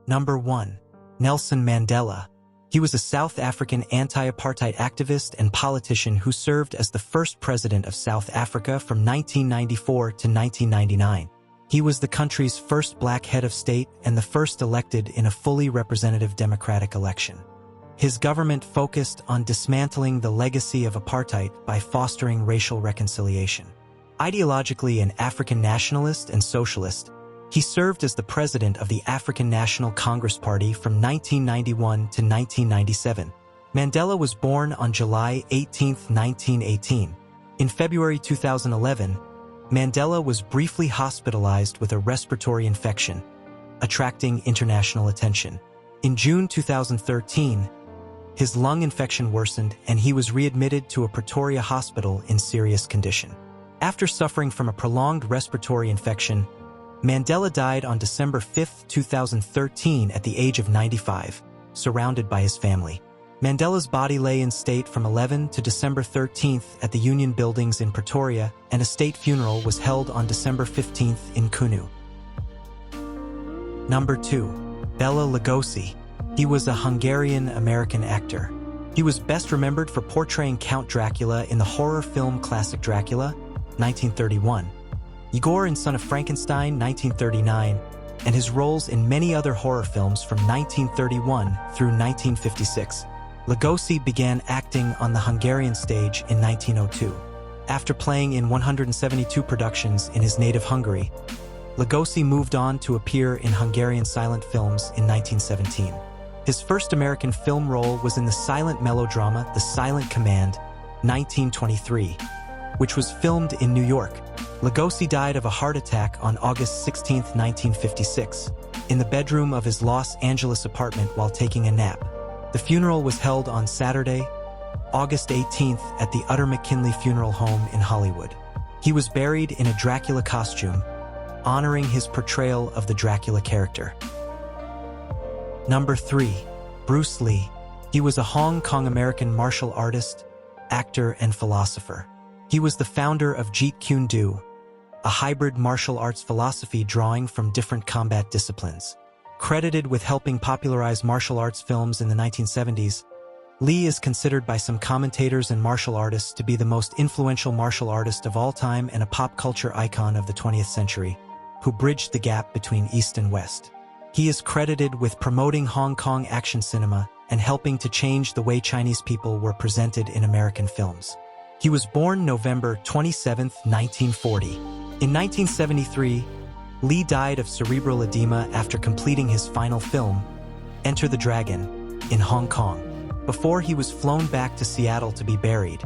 Number 1. Nelson Mandela. He was a South African anti-apartheid activist and politician who served as the first president of South Africa from 1994 to 1999. He was the country's first black head of state and the first elected in a fully representative democratic election. His government focused on dismantling the legacy of apartheid by fostering racial reconciliation. Ideologically an African nationalist and socialist, he served as the president of the African National Congress Party from 1991 to 1997. Mandela was born on July 18, 1918. In February 2011, Mandela was briefly hospitalized with a respiratory infection, attracting international attention. In June 2013, his lung infection worsened and he was readmitted to a Pretoria hospital in serious condition. After suffering from a prolonged respiratory infection, Mandela died on December 5, 2013 at the age of 95, surrounded by his family. Mandela's body lay in state from 11 to December 13 at the Union Buildings in Pretoria, and a state funeral was held on December 15 in Kunu. Number 2. Bela Lugosi. He was a Hungarian-American actor. He was best remembered for portraying Count Dracula in the horror film classic Dracula, 1931, Igor in Son of Frankenstein, 1939, and his roles in many other horror films from 1931 through 1956. Lugosi began acting on the Hungarian stage in 1902. After playing in 172 productions in his native Hungary, Lugosi moved on to appear in Hungarian silent films in 1917. His first American film role was in the silent melodrama The Silent Command, 1923, which was filmed in New York. Lugosi died of a heart attack on August 16, 1956, in the bedroom of his Los Angeles apartment while taking a nap. The funeral was held on Saturday, August 18th at the Utter McKinley Funeral Home in Hollywood. He was buried in a Dracula costume, honoring his portrayal of the Dracula character. Number 3. Bruce Lee. He was a Hong Kong-American martial artist, actor, and philosopher. He was the founder of Jeet Kune Do, a hybrid martial arts philosophy drawing from different combat disciplines. Credited with helping popularize martial arts films in the 1970s, Lee is considered by some commentators and martial artists to be the most influential martial artist of all time and a pop culture icon of the 20th century, who bridged the gap between East and West. He is credited with promoting Hong Kong action cinema and helping to change the way Chinese people were presented in American films. He was born November 27, 1940. In 1973, Lee died of cerebral edema after completing his final film, Enter the Dragon, in Hong Kong. Before he was flown back to Seattle to be buried,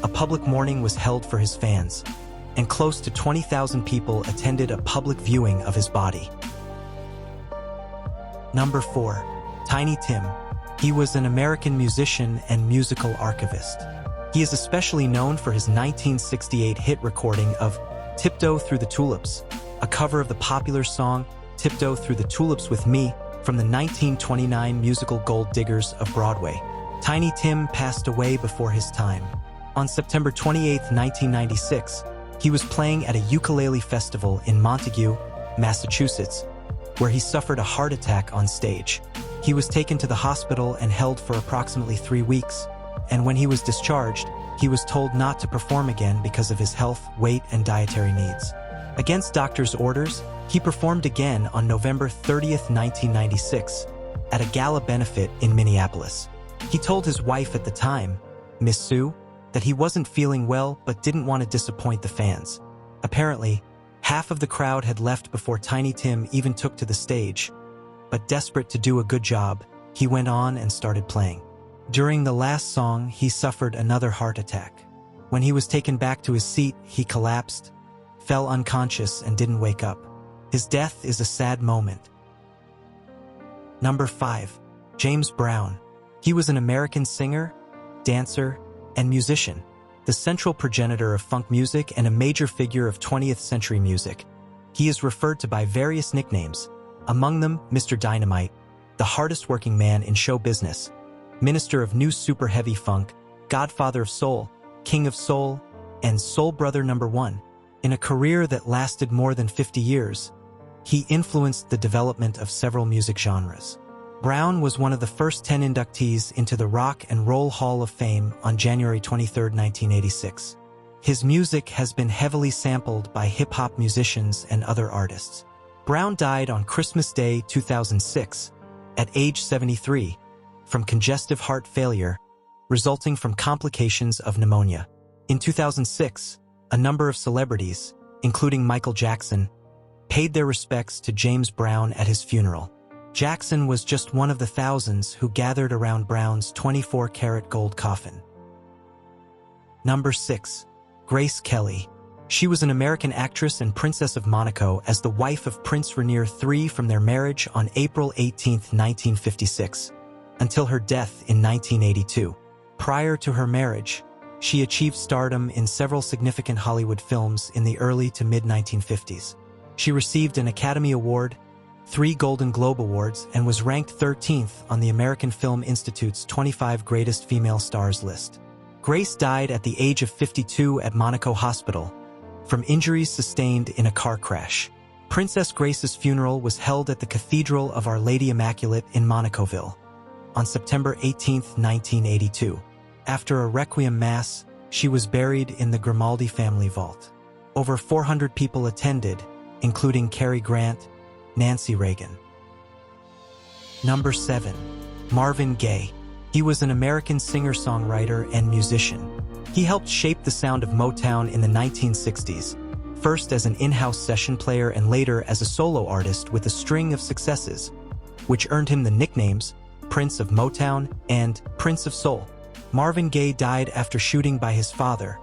a public mourning was held for his fans, and close to 20,000 people attended a public viewing of his body. Number 4. Tiny Tim. He was an American musician and musical archivist. He is especially known for his 1968 hit recording of Tiptoe Through the Tulips, a cover of the popular song Tiptoe Through the Tulips with Me from the 1929 musical Gold Diggers of Broadway. Tiny Tim passed away before his time. On September 28, 1996, he was playing at a ukulele festival in Montague, Massachusetts, where he suffered a heart attack on stage. He was taken to the hospital and held for approximately 3 weeks, and when he was discharged, he was told not to perform again because of his health, weight, and dietary needs. Against doctors' orders, he performed again on November 30, 1996, at a gala benefit in Minneapolis. He told his wife at the time, Miss Sue, that he wasn't feeling well but didn't want to disappoint the fans. Apparently, half of the crowd had left before Tiny Tim even took to the stage, but desperate to do a good job, he went on and started playing. During the last song, he suffered another heart attack. When he was taken back to his seat, he collapsed, fell unconscious, and didn't wake up. His death is a sad moment. Number 5. James Brown. He was an American singer, dancer, and musician, the central progenitor of funk music and a major figure of 20th century music. He is referred to by various nicknames, among them Mr. Dynamite, the hardest working man in show business, Minister of New Super Heavy Funk, Godfather of Soul, King of Soul, and Soul Brother #1. In a career that lasted more than 50 years, He influenced the development of several music genres. Brown was one of the first 10 inductees into the Rock and Roll Hall of Fame on January 23, 1986. His music has been heavily sampled by hip-hop musicians and other artists. Brown died on Christmas Day 2006, at age 73, from congestive heart failure, resulting from complications of pneumonia. In 2006, a number of celebrities, including Michael Jackson, paid their respects to James Brown at his funeral. Jackson was just one of the thousands who gathered around Brown's 24-karat gold coffin. Number 6. Grace Kelly. She was an American actress and Princess of Monaco as the wife of Prince Rainier III from their marriage on April 18, 1956, until her death in 1982. Prior to her marriage, she achieved stardom in several significant Hollywood films in the early to mid-1950s. She received an Academy Award, 3 Golden Globe Awards, and was ranked 13th on the American Film Institute's 25 Greatest Female Stars list. Grace died at the age of 52 at Monaco Hospital from injuries sustained in a car crash. Princess Grace's funeral was held at the Cathedral of Our Lady Immaculate in Monacoville on September 18, 1982. After a requiem mass, she was buried in the Grimaldi family vault. Over 400 people attended, including Cary Grant, Nancy Reagan. Number 7. Marvin Gaye. He was an American singer-songwriter and musician. He helped shape the sound of Motown in the 1960s, first as an in-house session player and later as a solo artist with a string of successes, which earned him the nicknames Prince of Motown and Prince of Soul. Marvin Gaye died after shooting by his father,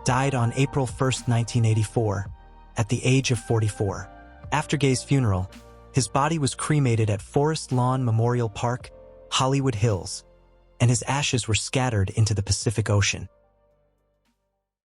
died on April 1, 1984, at the age of 44. After Gaye's funeral, his body was cremated at Forest Lawn Memorial Park, Hollywood Hills, and his ashes were scattered into the Pacific Ocean.